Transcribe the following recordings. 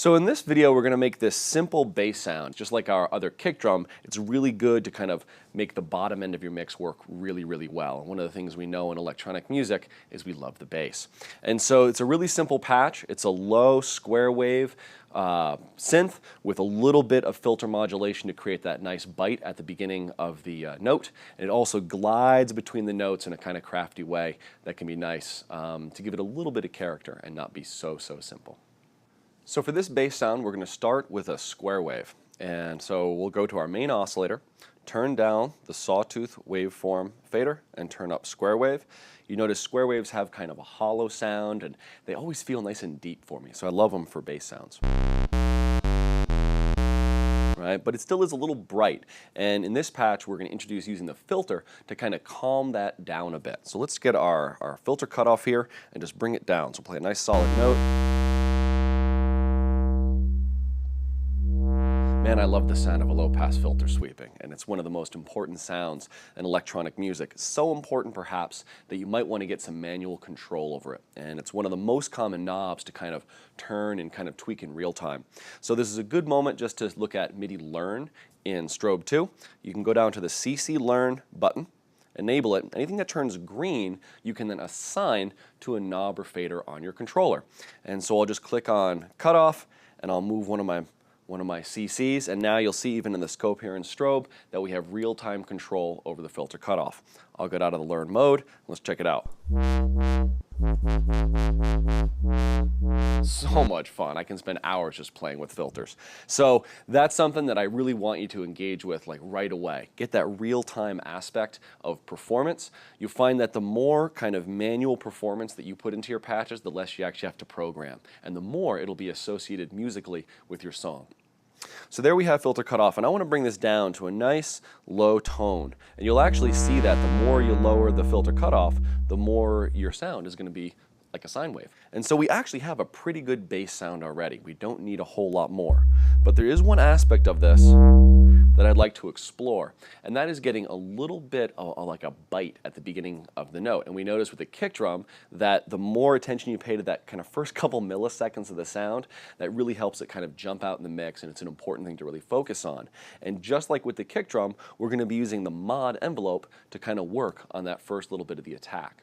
So in this video, we're going to make this simple bass sound. Just like our other kick drum, it's really good to kind of make the bottom end of your mix work really, really well. One of the things we know in electronic music is we love the bass. And so it's a really simple patch. It's a low square wave synth with a little bit of filter modulation to create that nice bite at the beginning of the note. And it also glides between the notes in a kind of crafty way that can be nice to give it a little bit of character and not be so simple. So for this bass sound, we're going to start with a square wave. And so we'll go to our main oscillator, turn down the sawtooth waveform fader, and turn up square wave. You notice square waves have kind of a hollow sound, and they always feel nice and deep for me. So I love them for bass sounds. Right? But it still is a little bright. And in this patch, we're going to introduce using the filter to kind of calm that down a bit. So let's get our filter cutoff here and just bring it down. So play a nice solid note. Man, I love the sound of a low-pass filter sweeping, and it's one of the most important sounds in electronic music. So important, perhaps, that you might want to get some manual control over it. And it's one of the most common knobs to kind of turn and kind of tweak in real time. So this is a good moment just to look at MIDI Learn in Strobe 2. You can go down to the CC Learn button, enable it. Anything that turns green, you can then assign to a knob or fader on your controller. And so I'll just click on Cutoff, and I'll move one of my CCs, and now you'll see even in the scope here in Strobe that we have real-time control over the filter cutoff. I'll get out of the Learn mode. Let's check it out. So much fun. I can spend hours just playing with filters. So that's something that I really want you to engage with like right away. Get that real-time aspect of performance. You find that the more kind of manual performance that you put into your patches, the less you actually have to program, and the more it'll be associated musically with your song. So there we have filter cutoff, and I want to bring this down to a nice low tone. And you'll actually see that the more you lower the filter cutoff, the more your sound is going to be like a sine wave. And so we actually have a pretty good bass sound already. We don't need a whole lot more. But there is one aspect of this that I'd like to explore, and that is getting a little bit of like a bite at the beginning of the note. And we notice with the kick drum that the more attention you pay to that kind of first couple milliseconds of the sound, that really helps it kind of jump out in the mix, and it's an important thing to really focus on. And just like with the kick drum, we're going to be using the mod envelope to kind of work on that first little bit of the attack.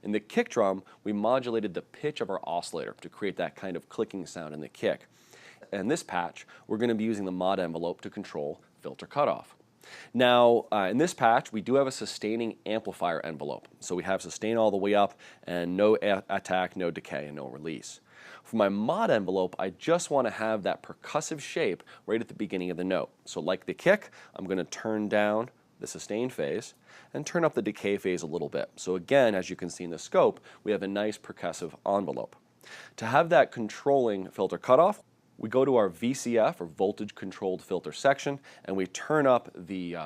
In the kick drum, we modulated the pitch of our oscillator to create that kind of clicking sound in the kick. In this patch, we're going to be using the mod envelope to control filter cutoff. Now, in this patch, we do have a sustaining amplifier envelope. So we have sustain all the way up, and no attack, no decay, and no release. For my mod envelope, I just want to have that percussive shape right at the beginning of the note. So like the kick, I'm going to turn down the sustain phase and turn up the decay phase a little bit. So again, as you can see in the scope, we have a nice percussive envelope. To have that controlling filter cutoff, we go to our VCF, or voltage controlled filter section, and we turn up the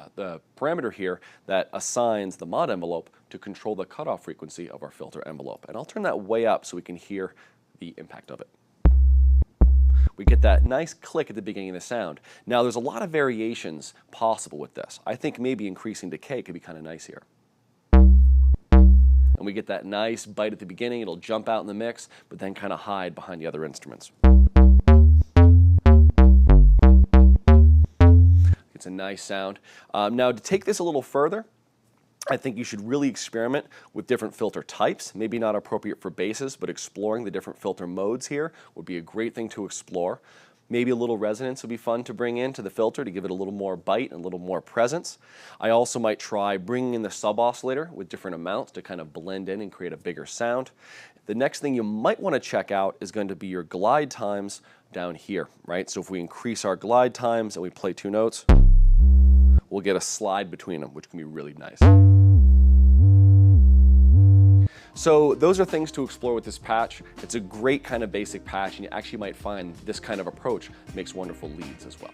parameter here that assigns the mod envelope to control the cutoff frequency of our filter envelope. And I'll turn that way up so we can hear the impact of it. We get that nice click at the beginning of the sound. Now there's a lot of variations possible with this. I think maybe increasing decay could be kind of nice here. And we get that nice bite at the beginning. It'll jump out in the mix, but then kind of hide behind the other instruments. It's a nice sound. Now to take this a little further, I think you should really experiment with different filter types. Maybe not appropriate for basses, but exploring the different filter modes here would be a great thing to explore. Maybe a little resonance would be fun to bring into the filter to give it a little more bite and a little more presence. I also might try bringing in the sub-oscillator with different amounts to kind of blend in and create a bigger sound. The next thing you might want to check out is going to be your glide times down here, right? So if we increase our glide times and we play two notes, we'll get a slide between them, which can be really nice. So those are things to explore with this patch. It's a great kind of basic patch, and you actually might find this kind of approach makes wonderful leads as well.